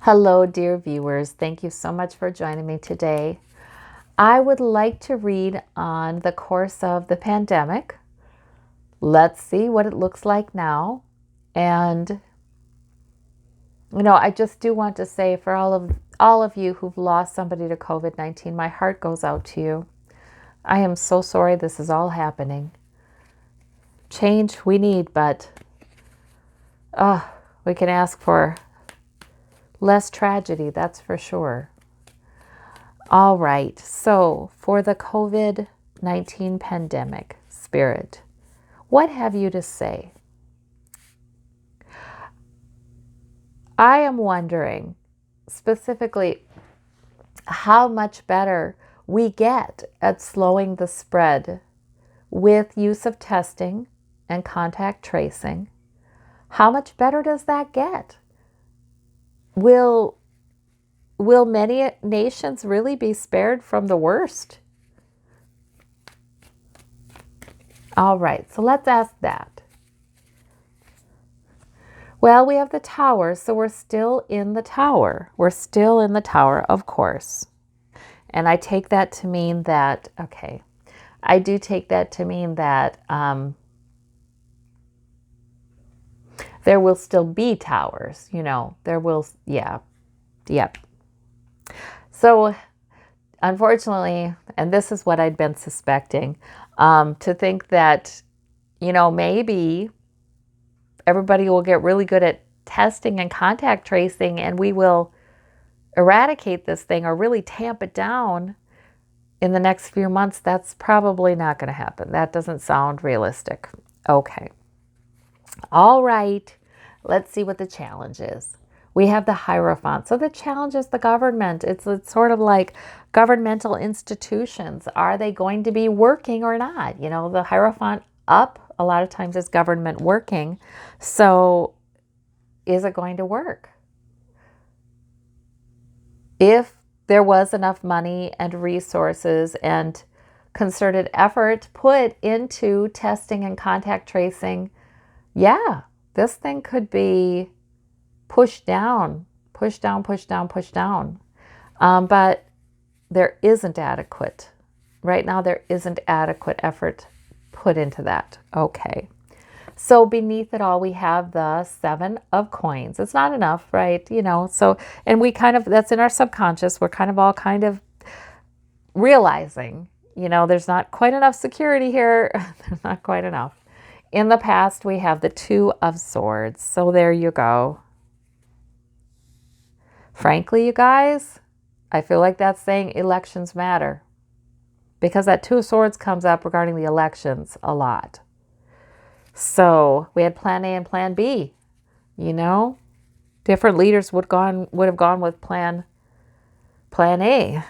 Hello, dear viewers. Thank you so much for joining me today. I would like to read on the course of the pandemic. Let's see what it looks like now. And I just do want to say for all of you who've lost somebody to COVID-19, my heart goes out to you. I am so sorry this is all happening. Change we need, but we can ask for less tragedy, that's for sure. All right, so for the COVID-19 pandemic, Spirit, what have you to say? I am wondering specifically how much better we get at slowing the spread with use of testing and contact tracing. How much better does that get? Will many nations really be spared from the worst? All right, so let's ask that. Well, we have the tower, so we're still in the tower. We're still in the tower, of course. And I take that to mean that, okay, I do take that to mean that there will still be towers, there will, yeah, yep. So unfortunately, and this is what I'd been suspecting, to think that, maybe everybody will get really good at testing and contact tracing and we will eradicate this thing or really tamp it down in the next few months. That's probably not going to happen. That doesn't sound realistic. Okay. All right. Let's see what the challenge is. We have the Hierophant. So the challenge is the government. It's sort of like governmental institutions. Are they going to be working or not? The Hierophant up a lot of times is government working. So is it going to work? If there was enough money and resources and concerted effort put into testing and contact tracing, yeah, this thing could be pushed down, pushed down, pushed down, pushed down. But there isn't adequate. Right now, there isn't adequate effort put into that. Okay. So beneath it all, we have the 7 of coins. It's not enough, right? So, and we kind of, that's in our subconscious. We're kind of realizing, there's not quite enough security here. There's not quite enough. In the past, we have the 2 of swords. So there you go. Frankly, you guys, I feel like that's saying elections matter, because that 2 of swords comes up regarding the elections a lot. So we had plan A and plan B, different leaders would have gone with plan A.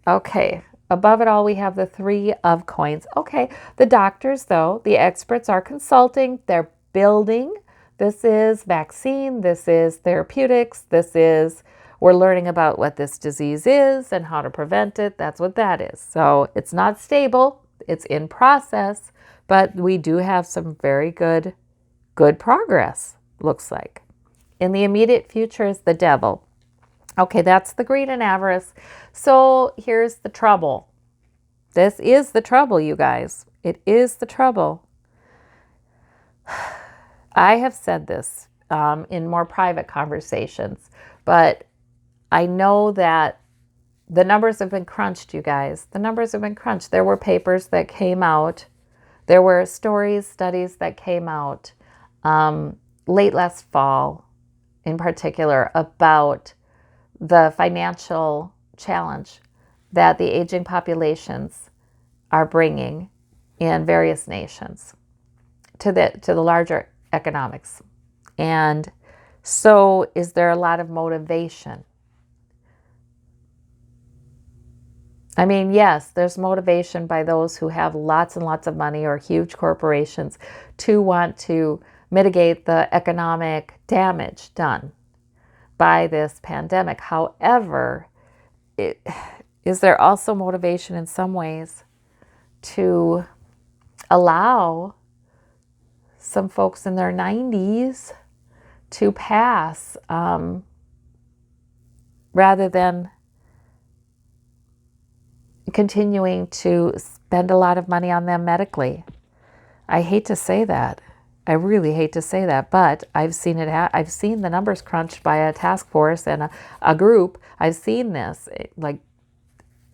Okay. Above it all, we have the 3 of coins. Okay. The doctors, though, the experts are consulting. They're building. This is vaccine. This is therapeutics. We're learning about what this disease is and how to prevent it. That's what that is. So it's not stable. It's in process, but we do have some very good progress, looks like. In the immediate future is the devil. Okay, that's the greed and avarice. So here's the trouble. This is the trouble, you guys. It is the trouble. I have said this in more private conversations, but I know that the numbers have been crunched, you guys. The numbers have been crunched. There were papers that came out. There were studies that came out late last fall, in particular, about the financial challenge that the aging populations are bringing in various nations to the larger economics. And so is there a lot of motivation? I mean, yes, there's motivation by those who have lots and lots of money or huge corporations to want to mitigate the economic damage done by this pandemic. However, is there also motivation in some ways to allow some folks in their 90s to pass rather than continuing to spend a lot of money on them medically. I hate to say that. I really hate to say that, but I've seen it. I've seen the numbers crunched by a task force and a group. I've seen this, like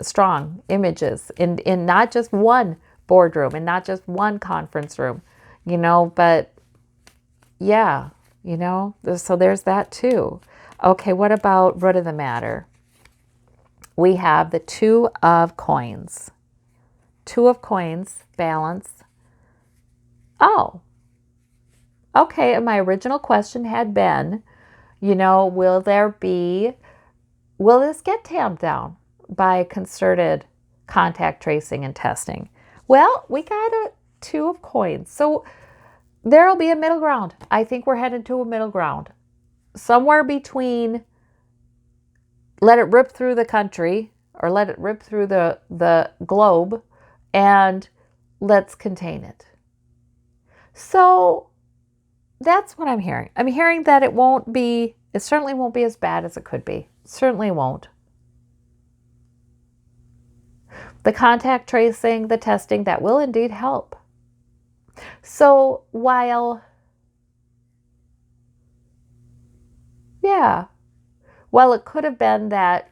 strong images in not just one boardroom and not just one conference room, but yeah, so there's that too. Okay, what about root of the matter? We have the Two of Coins. Two of Coins, balance. Oh, okay. And my original question had been, will this get tamped down by concerted contact tracing and testing? Well, we got a Two of Coins. So there'll be a middle ground. I think we're headed to a middle ground. Somewhere between let it rip through the country or let it rip through the globe and let's contain it. So that's what I'm hearing. I'm hearing that it certainly won't be as bad as it could be. Certainly won't. The contact tracing, the testing, that will indeed help. So while it could have been that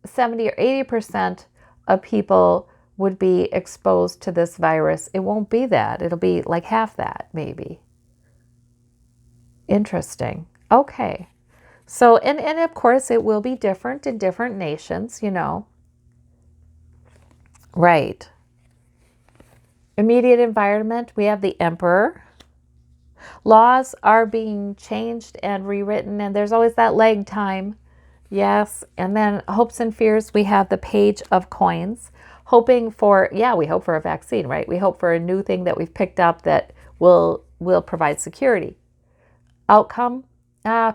70 or 80% of people would be exposed to this virus, it won't be that. It'll be like half that, maybe. Interesting. Okay. So, and of course, it will be different in different nations, Right. Immediate environment, we have the Emperor. Laws are being changed and rewritten, and there's always that lag time. Yes. And then hopes and fears, we have the Page of Coins. We hope for a vaccine, right? We hope for a new thing that we've picked up that will provide security. Outcome,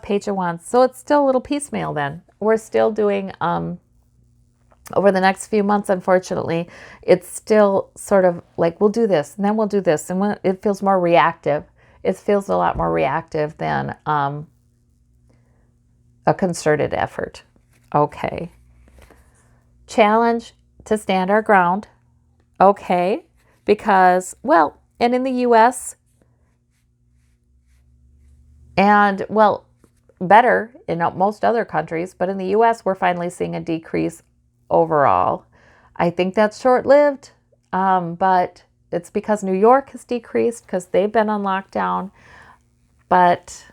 Page of Wands. So it's still a little piecemeal then. We're still doing, over the next few months, unfortunately, it's still sort of like, we'll do this, and then we'll do this. And when it feels more reactive, it feels a lot more reactive than a concerted effort. Okay. Challenge to stand our ground. Okay. Because, and in the U.S., and better in most other countries, but in the U.S., we're finally seeing a decrease overall. I think that's short-lived, but it's because New York has decreased because they've been on lockdown. But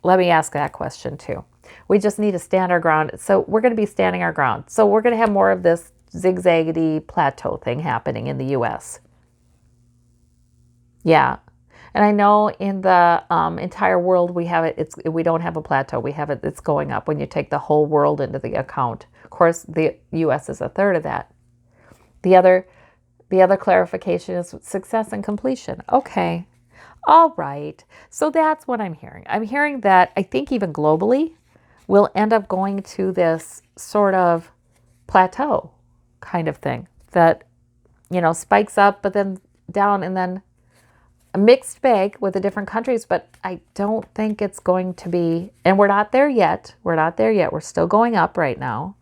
let me ask that question too. We just need to stand our ground. So we're going to be standing our ground. So we're going to have more of this zigzaggedy plateau thing happening in the U.S. Yeah. And I know in the entire world we have it. We don't have a plateau. We have it. It's going up when you take the whole world into the account. Of course, the U.S. is a third of that. The other clarification is success and completion. Okay. All right. So that's what I'm hearing. I'm hearing that I think even globally, we'll end up going to this sort of plateau kind of thing that, spikes up, but then down, and then a mixed bag with the different countries. But I don't think it's going to be, and we're not there yet. We're still going up right now.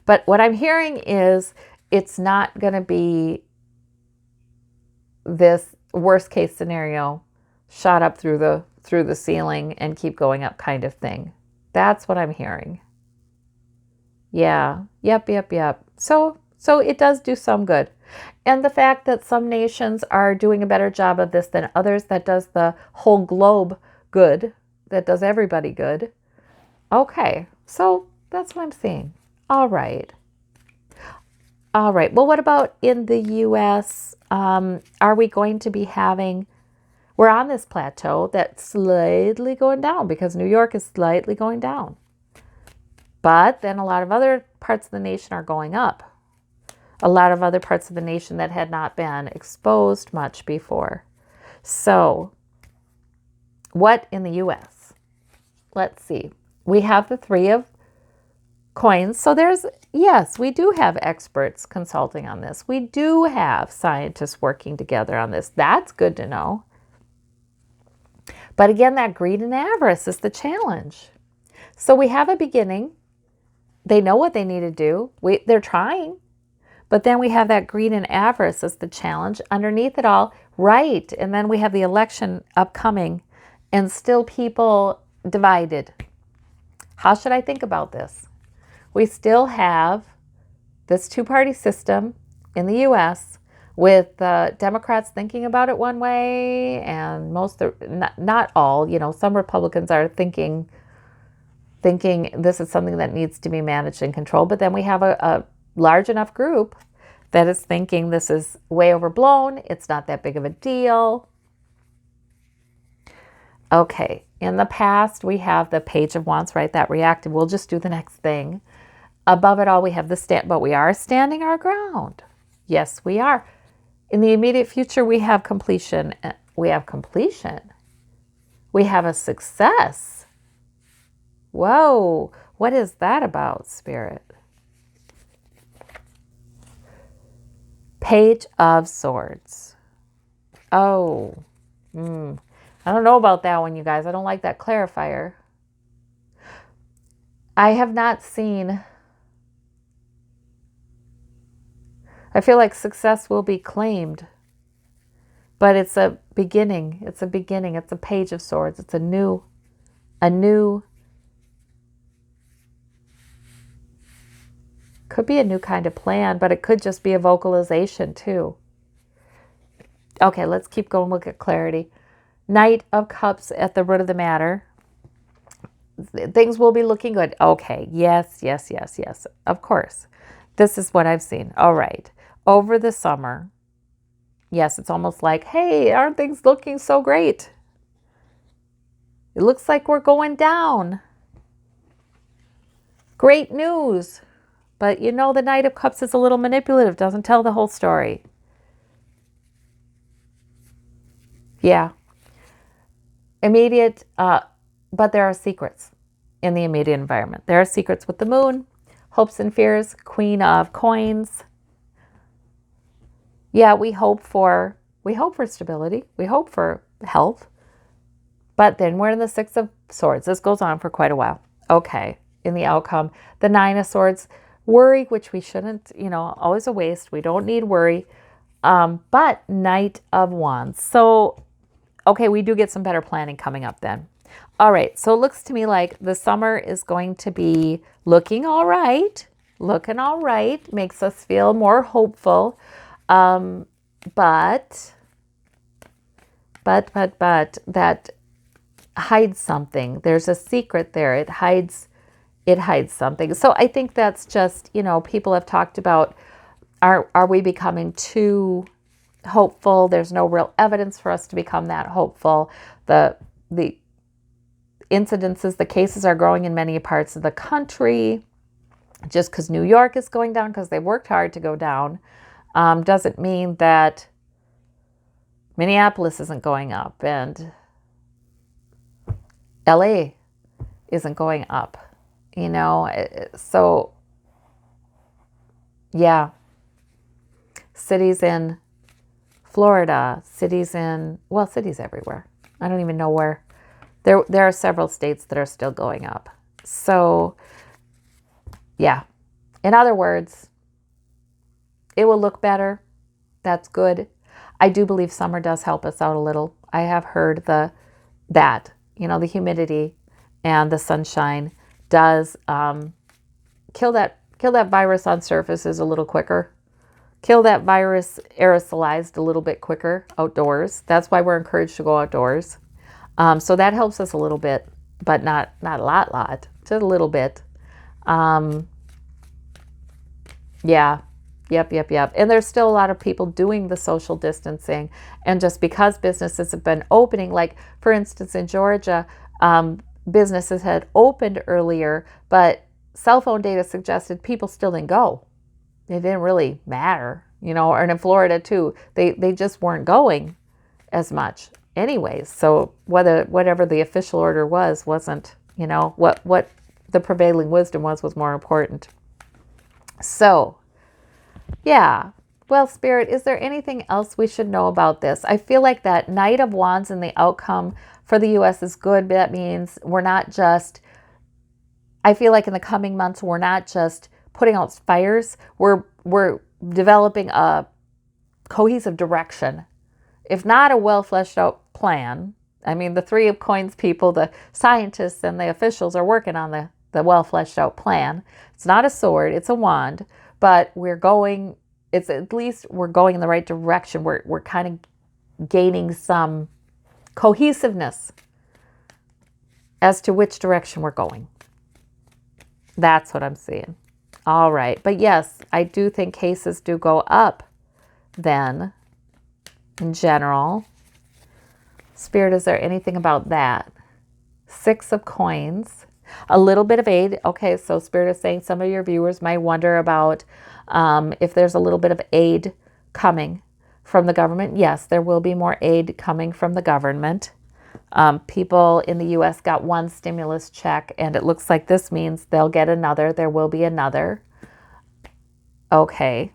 But what I'm hearing is it's not going to be this worst case scenario, shot up through the ceiling and keep going up kind of thing. That's what I'm hearing. Yeah. Yep. So it does do some good. And the fact that some nations are doing a better job of this than others, that does the whole globe good, that does everybody good. Okay. So that's what I'm seeing. All right. Well, what about in the U.S.? Are we going to be we're on this plateau that's slightly going down because New York is slightly going down. But then a lot of other parts of the nation are going up. A lot of other parts of the nation that had not been exposed much before. So what in the U.S.? Let's see. We have the Three of Coins. So yes, we do have experts consulting on this. We do have scientists working together on this. That's good to know. But again, that greed and avarice is the challenge. So we have a beginning. they know what they need to do. They're trying. But then we have that greed and avarice as the challenge underneath it all. Right. And then we have the election upcoming and still people divided. How should I think about this? We still have this two-party system in the U.S. with Democrats thinking about it one way, and not all, some Republicans are thinking this is something that needs to be managed and controlled. But then we have a large enough group that is thinking this is way overblown. It's not that big of a deal. Okay, in the past, we have the Page of Wands, right? That reactive. We'll just do the next thing. Above it all, we have the stand, but we are standing our ground. Yes, we are. In the immediate future, we have completion. We have completion. We have a success. Whoa, what is that about, Spirit? Page of Swords. Oh, I don't know about that one, you guys. I don't like that clarifier. I have not seen... I feel like success will be claimed, but it's a beginning. It's a beginning. It's a Page of Swords. It's a new, could be a new kind of plan, but it could just be a vocalization too. Okay, let's keep going. Look at clarity. Knight of Cups at the root of the matter. Things will be looking good. Okay, yes. Of course. This is what I've seen. All right. Over the summer, yes, it's almost like, hey, aren't things looking so great? It looks like we're going down. Great news. But the Knight of Cups is a little manipulative, doesn't tell the whole story. Yeah. Immediate, but there are secrets in the immediate environment. There are secrets with the moon, hopes and fears, Queen of Coins. Yeah, we hope for stability. We hope for health. But then we're in the Six of Swords. This goes on for quite a while. Okay, in the outcome, the Nine of Swords, worry, which we shouldn't, always a waste. We don't need worry. But Knight of Wands. So, okay, we do get some better planning coming up then. All right, so it looks to me like the summer is going to be looking all right. Makes us feel more hopeful. But that hides something. There's a secret there. It hides something. So I think that's just, people have talked about, are we becoming too hopeful? There's no real evidence for us to become that hopeful. The incidences, the cases are growing in many parts of the country. Just because New York is going down, because they worked hard to go down, doesn't mean that Minneapolis isn't going up and LA isn't going up, So, yeah. Cities in Florida, cities everywhere. I don't even know where. There are several states that are still going up. So, yeah. In other words, it will look better. That's good. I do believe summer does help us out a little. I have heard the humidity and the sunshine does kill that virus on surfaces a little quicker. Kill that virus aerosolized a little bit quicker outdoors. That's why we're encouraged to go outdoors. So that helps us a little bit, but not a lot, just a little bit. Yeah. Yep. And there's still a lot of people doing the social distancing. And just because businesses have been opening, like for instance in Georgia, businesses had opened earlier, but cell phone data suggested people still didn't go. It didn't really matter, and in Florida too, they just weren't going as much anyways. So whatever the official order wasn't, what the prevailing wisdom was more important. So, yeah. Well, Spirit, is there anything else we should know about this? I feel like that Knight of Wands and the outcome for the U.S. is good. That means we're not just... I feel like in the coming months, we're not just putting out fires. We're developing a cohesive direction. If not a well fleshed out plan, I mean, the Three of Coins people, the scientists and the officials are working on the well fleshed out plan. It's not a sword, it's a wand, but it's at least we're going in the right direction. We're kind of gaining some cohesiveness as to which direction we're going. That's what I'm seeing. All right. But yes, I do think cases do go up then in general. Spirit, is there anything about that? Six of Coins. A little bit of aid. Okay, so Spirit is saying some of your viewers might wonder about if there's a little bit of aid coming from the government. Yes, there will be more aid coming from the government. People in the U.S. got one stimulus check, and it looks like this means they'll get another. There will be another. Okay,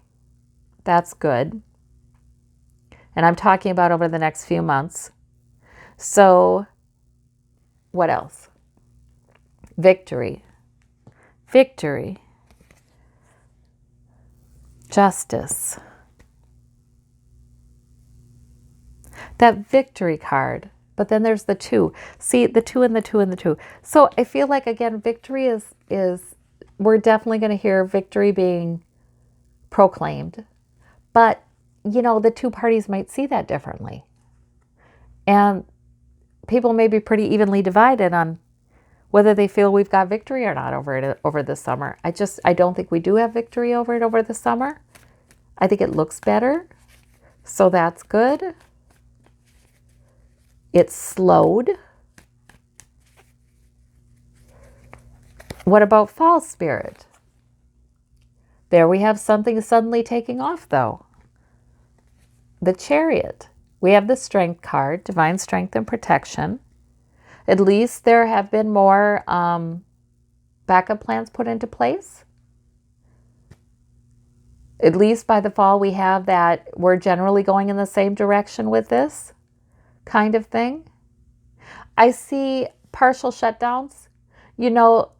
that's good. And I'm talking about over the next few months. So, what else? Victory. Victory. Justice. That victory card. But then there's the 2. See, the 2 and the 2 and the 2. So I feel like, again, victory is we're definitely going to hear victory being proclaimed. But, you know, the two parties might see that differently. And people may be pretty evenly divided on whether they feel we've got victory or not over the summer. I don't think we do have victory over it over the summer. I think it looks better. So that's good. It's slowed. What about fall, Spirit? There we have something suddenly taking off, though. The Chariot. We have the Strength card, divine strength and protection. At least there have been more backup plans put into place. At least by the fall, we have that we're generally going in the same direction with this kind of thing. I see partial shutdowns. You know,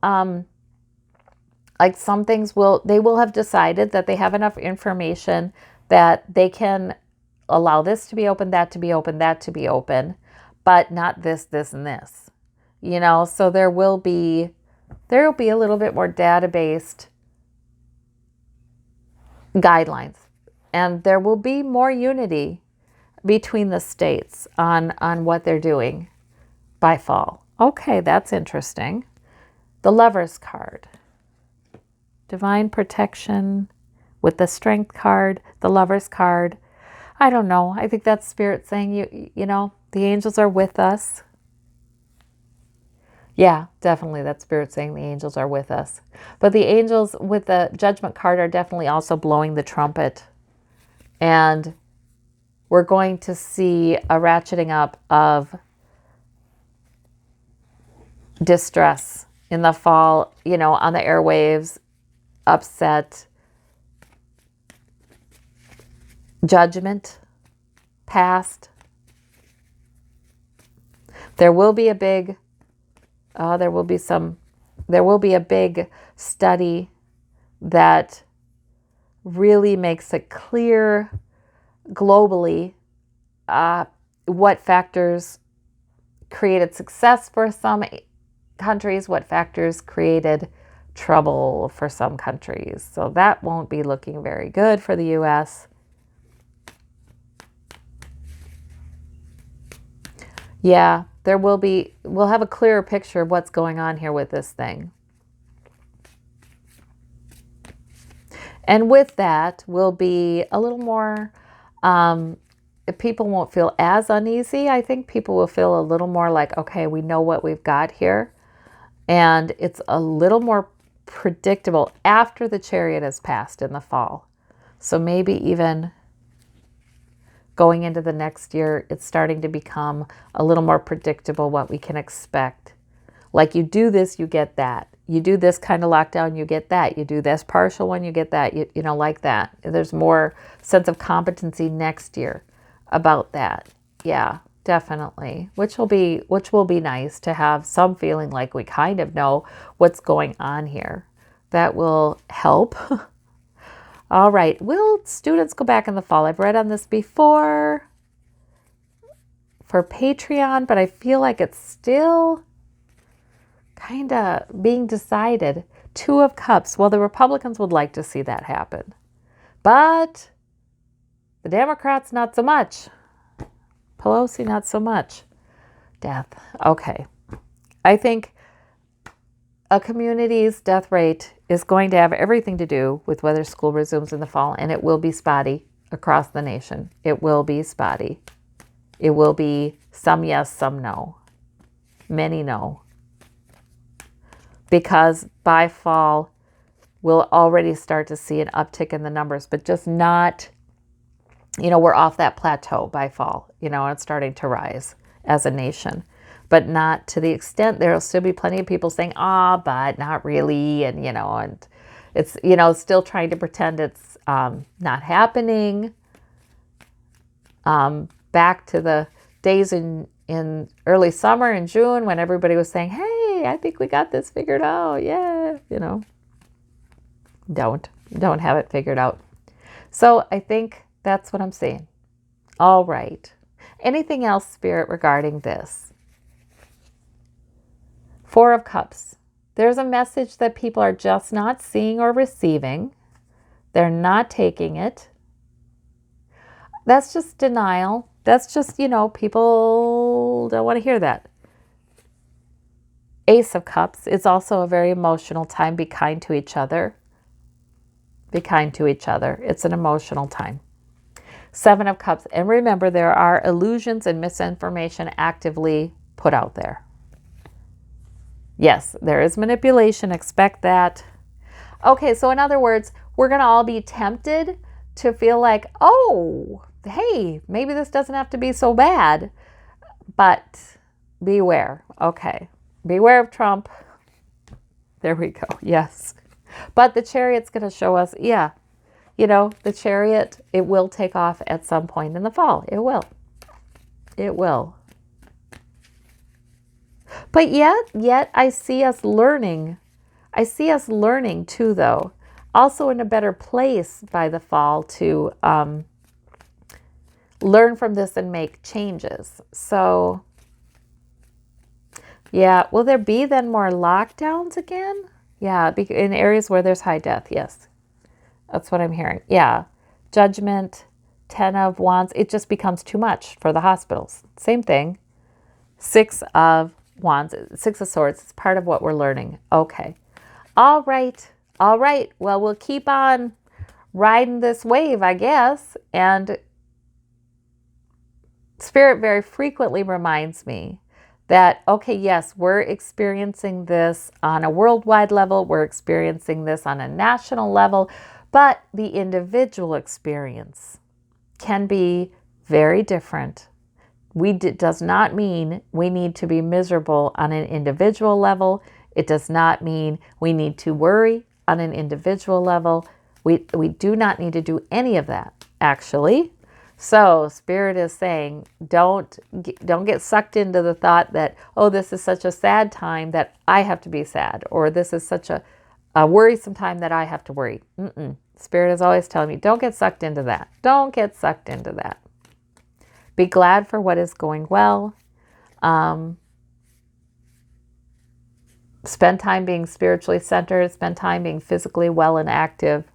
like some things they will have decided that they have enough information that they can allow this to be open, that to be open, that to be open, but not this, this, and this. You know, so there will be a little bit more data-based guidelines, and there will be more unity between the states on what they're doing by fall. Okay, that's interesting. The Lover's card. Divine protection with the Strength card, the Lover's card. I don't know. I think that's Spirit saying, you know, the angels are with us. Yeah, definitely that's Spirit saying the angels are with us. But the angels with the Judgment card are definitely also blowing the trumpet. And we're going to see a ratcheting up of distress in the fall, you know, on the airwaves, upset, judgment passed. There will be a big study that really makes it clear globally what factors created success for some countries, what factors created trouble for some countries. So that won't be looking very good for the U.S. Yeah, we'll have a clearer picture of what's going on here with this thing. And with that will be a little more, people won't feel as uneasy. I think people will feel a little more like, okay, we know what we've got here. And it's a little more predictable after the Chariot has passed in the fall. So maybe even going into the next year, it's starting to become a little more predictable what we can expect. Like you do this, you get that. You do this kind of lockdown, you get that. You do this partial one, you get that. You know, like that. There's more sense of competency next year about that. Yeah. definitely. Which will be nice to have some feeling like we kind of know what's going on here. That will help. All right. Will students go back in the fall? I've read on this before for Patreon, but I feel like it's still kind of being decided. 2 of Cups. Well, the Republicans would like to see that happen. But the Democrats, not so much. Pelosi, not so much. Death. Okay. I think a community's death rate is going to have everything to do with whether school resumes in the fall, and it will be spotty across the nation. It will be spotty. It will be some yes, some no. Many no. Because by fall, we'll already start to see an uptick in the numbers, but just not, we're off that plateau by fall, and it's starting to rise as a nation. But not to the extent. There'll still be plenty of people saying, but not really. And, and it's, still trying to pretend it's not happening. Back to the days in early summer in June when everybody was saying, hey, I think we got this figured out. Yeah, Don't have it figured out. So I think that's what I'm saying. All right. Anything else, Spirit, regarding this? 4 of Cups. There's a message that people are just not seeing or receiving. They're not taking it. That's just denial. That's just, people don't want to hear that. Ace of Cups. It's also a very emotional time. Be kind to each other. Be kind to each other. It's an emotional time. 7 of Cups. And remember, there are illusions and misinformation actively put out there. Yes, there is manipulation. Expect that. Okay, so in other words, we're going to all be tempted to feel like, oh, hey, maybe this doesn't have to be so bad. But beware. Okay. Beware of Trump. There we go. Yes. But the Chariot's going to show us, the Chariot, it will take off at some point in the fall. It will. It will. But yet I see us learning. I see us learning too, though. Also in a better place by the fall to learn from this and make changes. So, yeah. Will there be then more lockdowns again? Yeah, in areas where there's high death. Yes. That's what I'm hearing. Yeah. Judgment, 10 of Wands. It just becomes too much for the hospitals. Same thing. 6 of Wands, 6 of Swords. It's part of what we're learning. Okay. All right. All right. Well, we'll keep on riding this wave, I guess. And Spirit very frequently reminds me that, okay, yes, we're experiencing this on a worldwide level. We're experiencing this on a national level. But the individual experience can be very different. Does not mean we need to be miserable on an individual level. It does not mean we need to worry on an individual level. We do not need to do any of that, actually. So Spirit is saying, don't get sucked into the thought that, oh, this is such a sad time that I have to be sad, or this is such a worrisome time that I have to worry. Spirit is always telling me, don't get sucked into that. Don't get sucked into that. Be glad for what is going well. Spend time being spiritually centered. Spend time being physically well and active.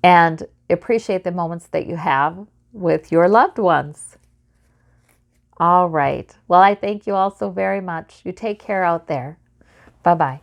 And appreciate the moments that you have with your loved ones. All right. Well, I thank you all so very much. You take care out there. Bye-bye.